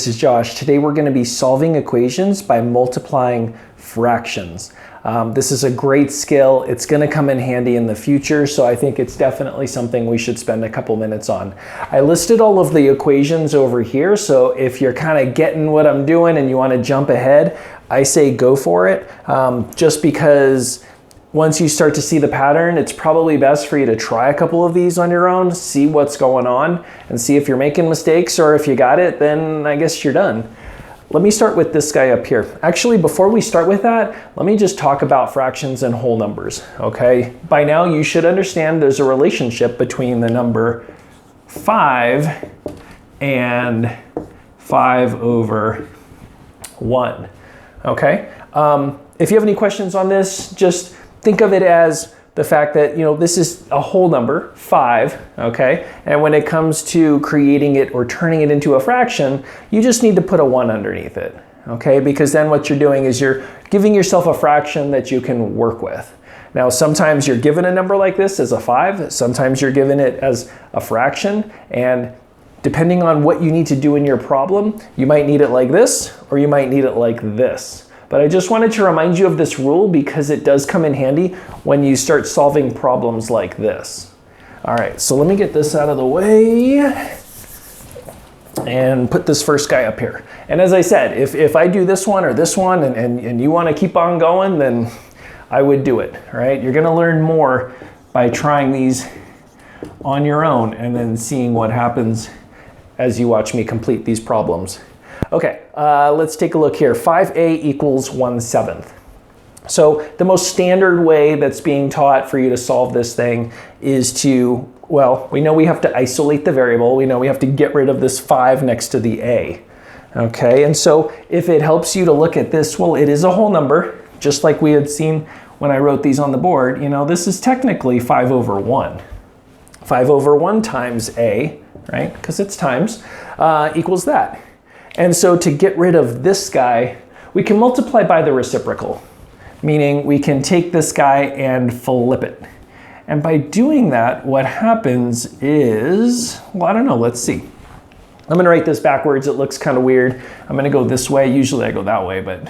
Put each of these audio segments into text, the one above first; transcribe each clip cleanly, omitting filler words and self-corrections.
This is Josh. Today we're going to be solving equations by multiplying fractions. This is a great skill. It's going to come in handy in the future, so I think it's definitely something we should spend a couple minutes on. I listed all of the equations over here, so if you're kind of getting what I'm doing and you want to jump ahead, I say go for it, just because once you start to see the pattern, it's probably best for you to try a couple of these on your own, see what's going on, and see if you're making mistakes, or if you got it, then I guess you're done. Let me start with this guy up here. Actually, before we start with that, let me just talk about fractions and whole numbers, okay? By now, you should understand there's a relationship between the number 5 and 5/1, okay? If you have any questions on this, just think of it as the fact that, you know, this is a whole number, 5, okay? And when it comes to creating it or turning it into a fraction, you just need to put a 1 underneath it, okay? Because then what you're doing is you're giving yourself a fraction that you can work with. Now, sometimes you're given a number like this as a 5, sometimes you're given it as a fraction, and depending on what you need to do in your problem, you might need it like this, or you might need it like this. But I just wanted to remind you of this rule because it does come in handy when you start solving problems like this. All right, so let me get this out of the way and put this first guy up here. And as I said, if I do this one or this one and you want to keep on going, then I would do it, all right? You're gonna learn more by trying these on your own and then seeing what happens as you watch me complete these problems. Okay, let's take a look here. 5a equals 1/7. So the most standard way that's being taught for you to solve this thing is to, well, we know we have to isolate the variable. We know we have to get rid of this 5 next to the a. Okay, and so if it helps you to look at this, well, it is a whole number, just like we had seen when I wrote these on the board. You know, this is technically 5/1. 5/1 times a, right, because it's times, equals that. And so to get rid of this guy, we can multiply by the reciprocal, meaning we can take this guy and flip it. And by doing that, what happens is, well, I don't know, let's see. I'm gonna write this backwards, it looks kind of weird. I'm gonna go this way, usually I go that way, but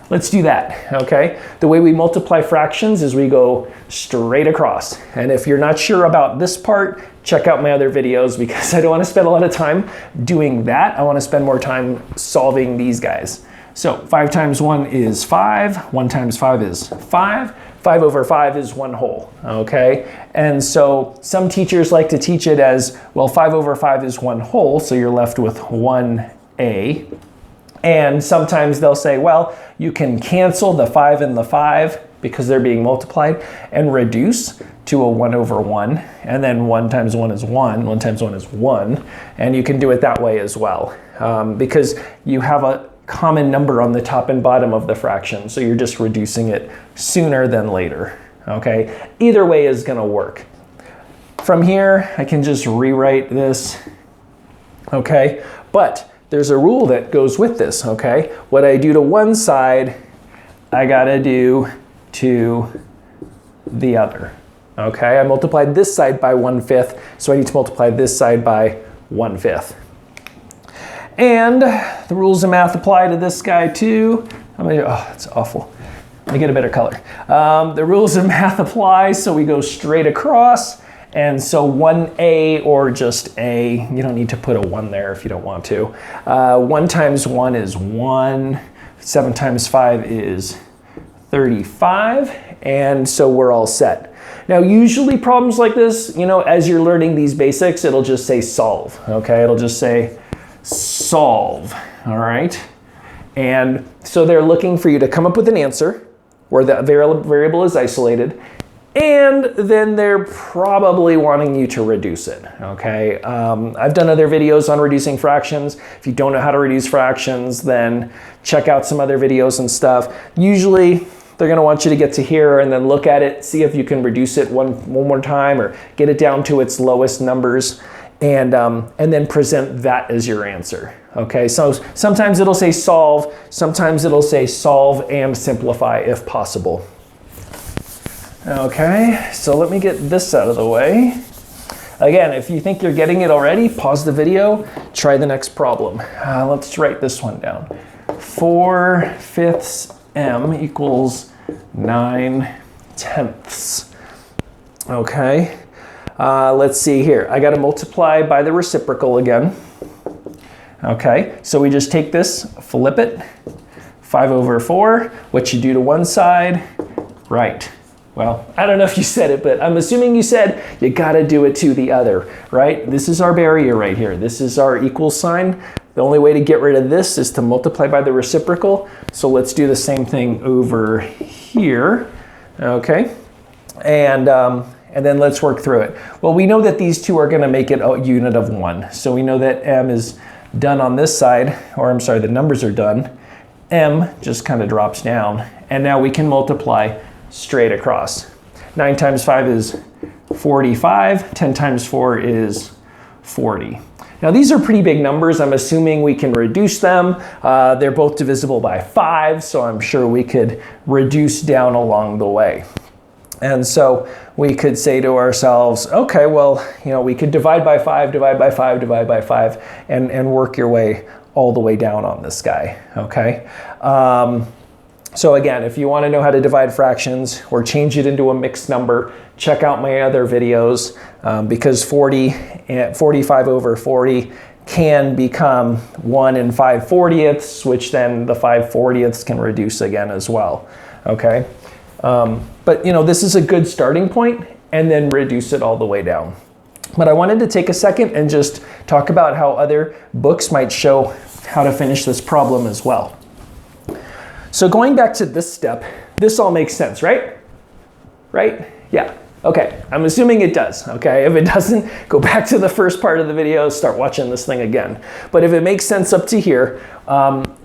let's do that, okay? The way we multiply fractions is we go straight across. And if you're not sure about this part, check out my other videos because I don't want to spend a lot of time doing that. I want to spend more time solving these guys. So 5 times 1 is 5, 1 times 5 is 5, 5/5 is 1 whole, okay? And so some teachers like to teach it as, well, 5/5 is 1 whole, so you're left with 1a. And sometimes they'll say, well, you can cancel the 5 and the 5 because they're being multiplied and reduce to a 1/1. And then 1 times 1 is 1, 1 times 1 is 1. And you can do it that way as well because you have a common number on the top and bottom of the fraction. So you're just reducing it sooner than later, okay? Either way is gonna work. From here, I can just rewrite this, okay? But there's a rule that goes with this, okay? What I do to one side, I gotta do to the other, okay? I multiplied this side by 1/5, so I need to multiply this side by 1/5. And the rules of math apply to this guy too. Oh, that's awful. Let me get a better color. The rules of math apply, so we go straight across. And so 1a or just a, you don't need to put a 1 there if you don't want to. 1 times 1 is 1. 7 times 5 is 35. And so we're all set. Now, usually problems like this, you know, as you're learning these basics, it'll just say solve, okay? It'll just say solve, all right? And so they're looking for you to come up with an answer where the variable is isolated, and then they're probably wanting you to reduce it, okay? I've done other videos on reducing fractions. If you don't know how to reduce fractions, then check out some other videos and stuff. Usually, they're gonna want you to get to here and then look at it, see if you can reduce it one more time or get it down to its lowest numbers and then present that as your answer, okay? So sometimes it'll say solve, sometimes it'll say solve and simplify if possible. Okay, so let me get this out of the way. Again, if you think you're getting it already, pause the video, try the next problem. Let's write this one down. 4/5 m equals 9/10. Okay, let's see here. I got to multiply by the reciprocal again. Okay, so we just take this, flip it, 5/4. What you do to one side, right. Well, I don't know if you said it, but I'm assuming you said you gotta do it to the other, right? This is our barrier right here. This is our equal sign. The only way to get rid of this is to multiply by the reciprocal. So let's do the same thing over here, okay? And then let's work through it. Well, we know that these two are gonna make it a unit of 1. So we know that m is done on this side, or I'm sorry, the numbers are done. M just kind of drops down, and now we can multiply straight across. 9 times 5 is 45, 10 times 4 is 40. Now these are pretty big numbers. I'm assuming we can reduce them. They're both divisible by 5, so I'm sure we could reduce down along the way. And so we could say to ourselves, okay, well, you know, we could divide by 5, divide by 5, divide by 5, and work your way all the way down on this guy, okay? So again, if you want to know how to divide fractions or change it into a mixed number, check out my other videos, because 45/40 can become 1 5/40, which then the 5/40 can reduce again as well, okay? But you know, this is a good starting point, and then reduce it all the way down. But I wanted to take a second and just talk about how other books might show how to finish this problem as well. So going back to this step, this all makes sense, right? Right? Yeah. Okay. I'm assuming it does. Okay. If it doesn't, go back to the first part of the video, start watching this thing again. But if it makes sense up to here,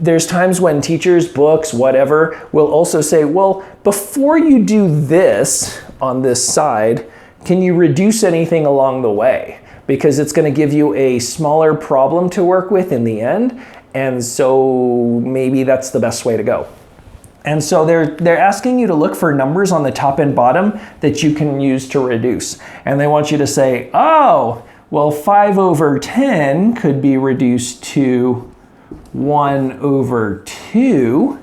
there's times when teachers, books, whatever, will also say, well, before you do this on this side, can you reduce anything along the way? Because it's going to give you a smaller problem to work with in the end. And so maybe that's the best way to go. And so they're asking you to look for numbers on the top and bottom that you can use to reduce. And they want you to say, oh, well, 5/10 could be reduced to 1/2,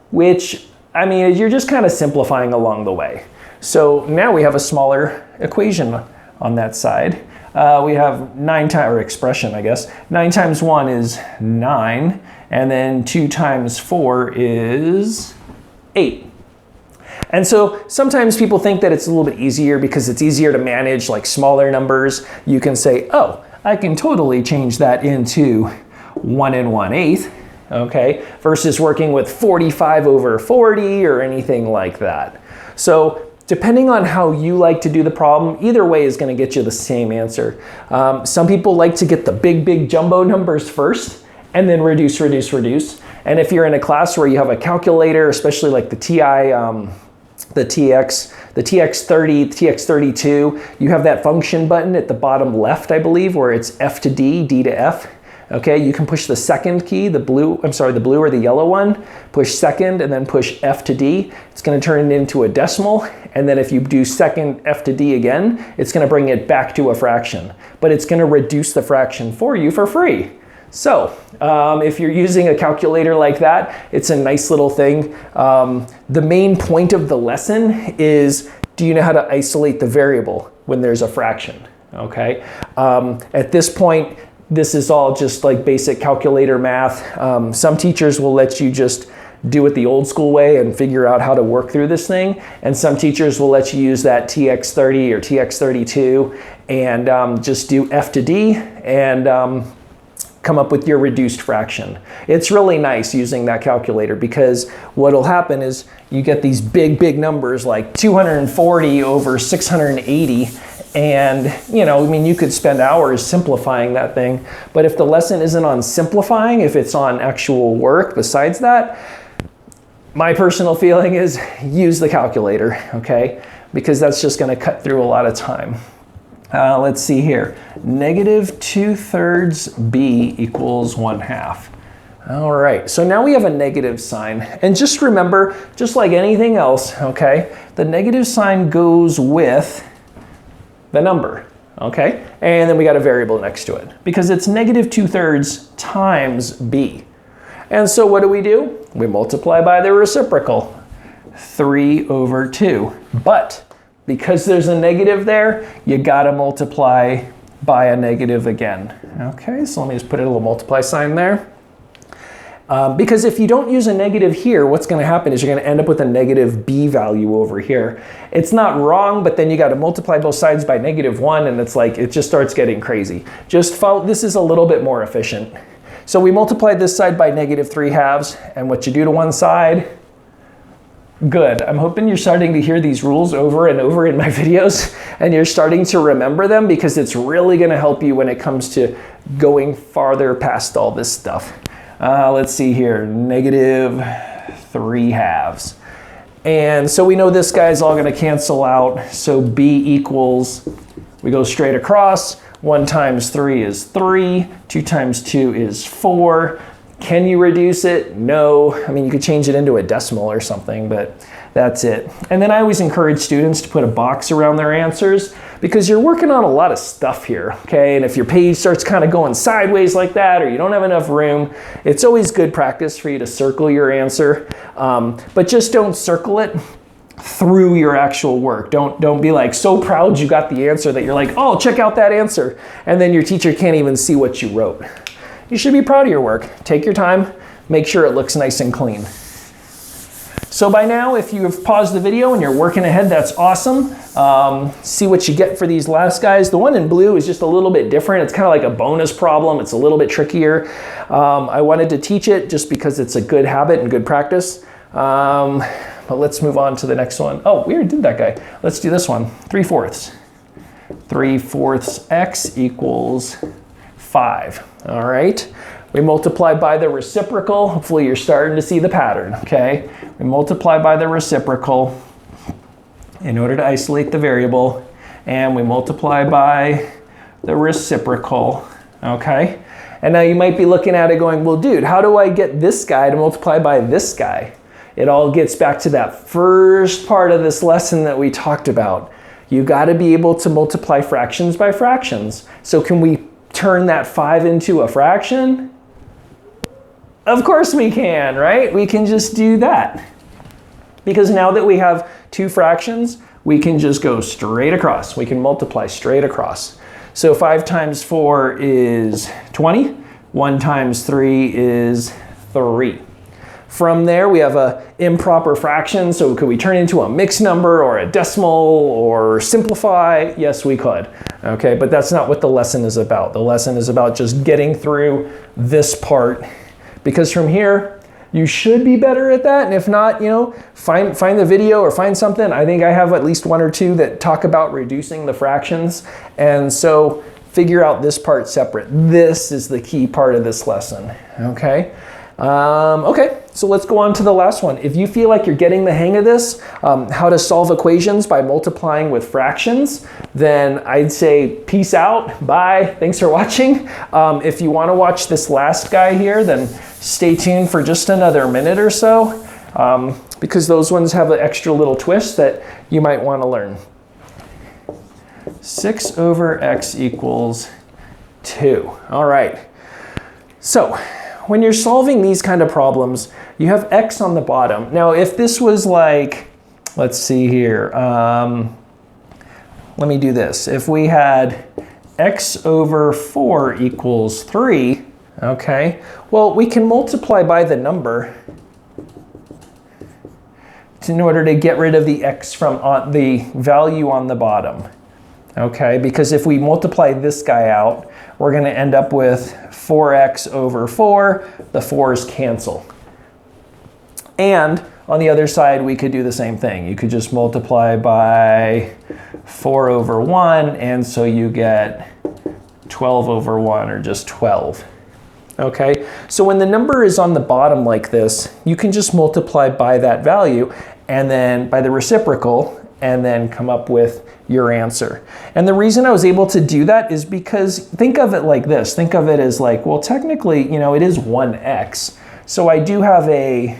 which, I mean, you're just kind of simplifying along the way. So now we have a smaller equation on that side. We have 9 times, or expression, I guess. 9 times 1 is 9, and then 2 times 4 is 8. And so sometimes people think that it's a little bit easier because it's easier to manage like smaller numbers. You can say, oh, I can totally change that into 1 1/8, okay, versus working with 45/40 or anything like that. So depending on how you like to do the problem, either way is going to get you the same answer. Some people like to get the big jumbo numbers first and then reduce. And if you're in a class where you have a calculator, especially like the the TX30, TX32, you have that function button at the bottom left, I believe, where it's F to D, D to F. Okay, you can push the second key, the blue or the yellow one, push second and then push F to D. It's going to turn it into a decimal. And then if you do second F to D again, it's going to bring it back to a fraction. But it's going to reduce the fraction for you for free. So if you're using a calculator like that, it's a nice little thing. The main point of the lesson is, do you know how to isolate the variable when there's a fraction? Okay. At this point, this is all just like basic calculator math. Some teachers will let you just do it the old school way and figure out how to work through this thing. And some teachers will let you use that TX30 or TX32 and just do F to D and come up with your reduced fraction. It's really nice using that calculator because what'll happen is you get these big numbers like 240/680. And, you know, I mean, you could spend hours simplifying that thing, but if the lesson isn't on simplifying, if it's on actual work besides that, my personal feeling is use the calculator, okay? Because that's just gonna cut through a lot of time. Let's see here. -2/3 B equals 1/2. All right, so now we have a negative sign. And just remember, just like anything else, okay, the negative sign goes with the number, okay? And then we got a variable next to it because it's negative 2/3 times b. And so what do? We multiply by the reciprocal, 3/2. But because there's a negative there, you gotta multiply by a negative again. Okay, so let me just put a little multiply sign there. Because if you don't use a negative here, what's going to happen is you're going to end up with a negative b value over here. It's not wrong, but then you got to multiply both sides by -1, and it's like, it just starts getting crazy. Just follow, this is a little bit more efficient. So we multiply this side by -3/2, and what you do to one side, good. I'm hoping you're starting to hear these rules over and over in my videos, and you're starting to remember them because it's really going to help you when it comes to going farther past all this stuff. Let's see here, -3/2. And so we know this guy's all going to cancel out. So b equals, we go straight across. 1 times 3 is 3. 2 times 2 is 4. Can you reduce it? No. I mean, you could change it into a decimal or something, but that's it. And then I always encourage students to put a box around their answers because you're working on a lot of stuff here, okay? And if your page starts kind of going sideways like that, or you don't have enough room, it's always good practice for you to circle your answer, but just don't circle it through your actual work. Don't be like so proud you got the answer that you're like, oh, check out that answer. And then your teacher can't even see what you wrote. You should be proud of your work. Take your time, make sure it looks nice and clean. So by now, if you have paused the video and you're working ahead, that's awesome. See what you get for these last guys. The one in blue is just a little bit different. It's kind of like a bonus problem. It's a little bit trickier. I wanted to teach it just because it's a good habit and good practice. But let's move on to the next one. Oh, we already did that guy. Let's do this one. 3/4. 3/4 x equals 5. All right. We multiply by the reciprocal. Hopefully you're starting to see the pattern, okay? We multiply by the reciprocal in order to isolate the variable, and we multiply by the reciprocal, okay? And now you might be looking at it going, well, dude, how do I get this guy to multiply by this guy? It all gets back to that first part of this lesson that we talked about. You gotta be able to multiply fractions by fractions. So can we turn that 5 into a fraction? Of course we can, right? We can just do that. Because now that we have two fractions, we can just go straight across. We can multiply straight across. So 5 times 4 is 20. 1 times 3 is 3. From there, we have an improper fraction. So could we turn it into a mixed number or a decimal or simplify? Yes, we could. Okay, but that's not what the lesson is about. The lesson is about just getting through this part, because from here, you should be better at that. And if not, you know, find the video or find something. I think I have at least 1 or 2 that talk about reducing the fractions. And so figure out this part separate. This is the key part of this lesson, okay? Okay, so let's go on to the last one. If you feel like you're getting the hang of this, how to solve equations by multiplying with fractions, then I'd say peace out, bye, thanks for watching. If you want to watch this last guy here, then stay tuned for just another minute or so, because those ones have an extra little twist that you might want to learn. 6 over x equals 2. All right, so when you're solving these kind of problems, you have x on the bottom. Now, if this was like, let's see here, let me do this. If we had x over 4 equals 3, okay, well, we can multiply by the number in order to get rid of the x from the value on the bottom, okay? Because if we multiply this guy out, we're going to end up with 4x over 4. The 4's cancel. And on the other side, we could do the same thing. You could just multiply by 4 over 1, and so you get 12 over 1, or just 12. Okay, so when the number is on the bottom like this, you can just multiply by that value, and then by the reciprocal, and then come up with your answer. And the reason I was able to do that is because think of it like this. Think of it as like, well, technically, you know, it is 1x. So I do have a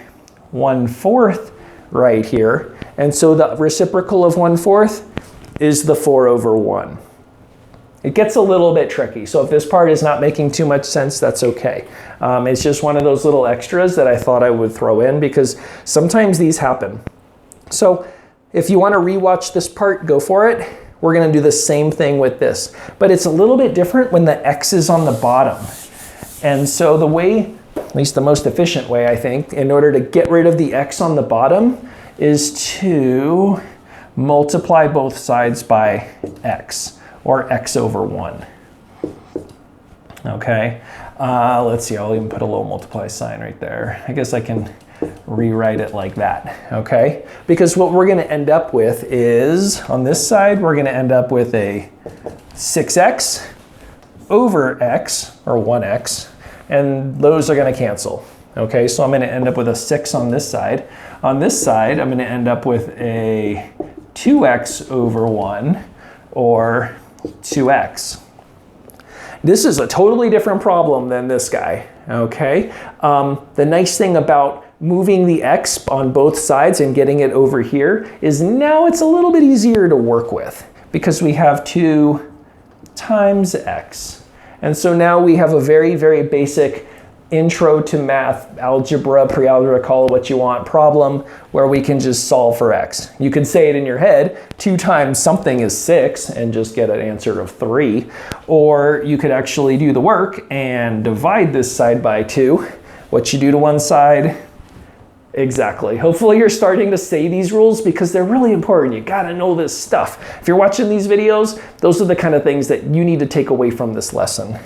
1/4 right here. And so the reciprocal of 1/4 is the 4 over 1. It gets a little bit tricky. So if this part is not making too much sense, that's okay. It's just one of those little extras that I thought I would throw in because sometimes these happen. So if you want to rewatch this part, go for it. We're going to do the same thing with this, but it's a little bit different when the X is on the bottom. And so the way, at least the most efficient way, I think, in order to get rid of the X on the bottom is to multiply both sides by X, or X over 1. Okay, let's see, I'll even put a little multiply sign right there. I guess I can rewrite it like that, okay? Because what we're gonna end up with is, on this side, we're gonna end up with a 6x over x, or 1x, and those are gonna cancel, okay? So I'm gonna end up with a 6 on this side. On this side, I'm gonna end up with a 2x over 1, or 2x. This is a totally different problem than this guy, okay? The nice thing about moving the X on both sides and getting it over here is now it's a little bit easier to work with because we have 2 times X. And so now we have a very, very basic intro to math, algebra, pre-algebra, call it what you want, problem where we can just solve for X. You could say it in your head, 2 times something is 6 and just get an answer of 3. Or you could actually do the work and divide this side by 2. What you do to one side, exactly. Hopefully you're starting to say these rules because they're really important. You gotta know this stuff. If you're watching these videos, those are the kind of things that you need to take away from this lesson.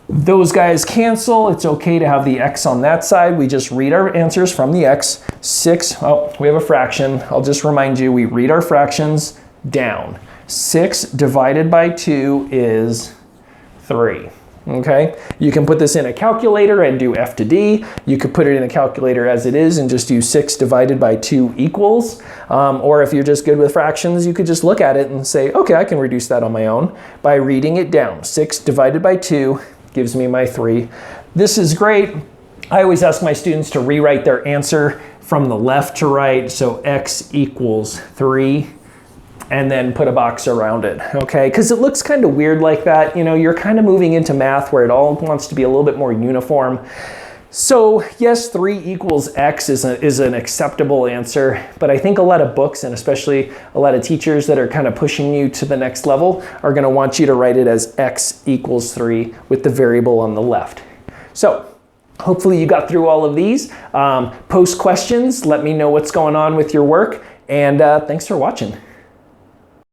Those guys cancel. It's okay to have the X on that side. We just read our answers from the X. 6, oh, we have a fraction. I'll just remind you, we read our fractions down. 6 divided by 2 is 3. Okay, you can put this in a calculator and do F to D. You could put it in a calculator as it is and just do 6 divided by 2 equals. Or if you're just good with fractions, you could just look at it and say, okay, I can reduce that on my own by reading it down. 6 divided by 2 gives me my 3. This is great. I always ask my students to rewrite their answer from the left to right. So X equals 3. And then put a box around it, okay? Because it looks kind of weird like that. You know, you're kind of moving into math where it all wants to be a little bit more uniform. So yes, 3 equals X is an acceptable answer, but I think a lot of books and especially a lot of teachers that are kind of pushing you to the next level are gonna want you to write it as X equals 3 with the variable on the left. So hopefully you got through all of these. Post questions, let me know what's going on with your work, and thanks for watching.